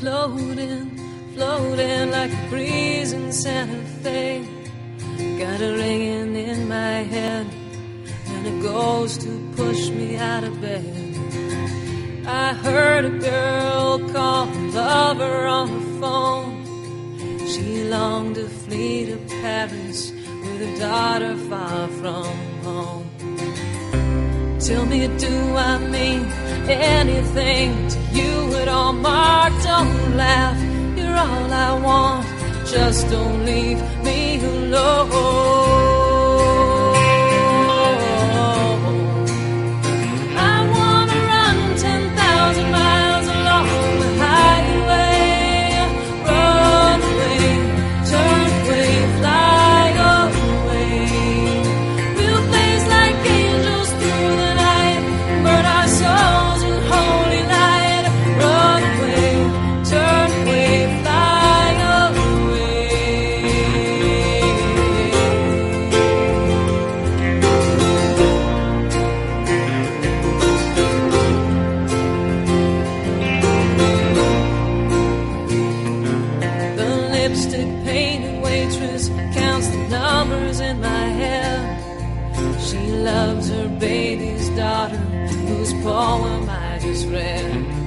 floating, floating like a breeze in Santa Fe. Got a ringing in my head, and it goes to push me out of bed. I heard a girl call her lover on the phone. She longed to flee to Paris with her daughter far from home. Tell me, do I mean anything to you at all? Mark, don't laugh, you're all I want. Just don't leave me alone. I wanna run 10,000 miles along the highway. Run away, turn away, fly away. We'll blaze like angels through the night, burn our souls in holy light. Run away, turn away, fly away. The lipstick painted waitress counts the numbers in my hair. She loves her baby's daughter, whose poem I just read.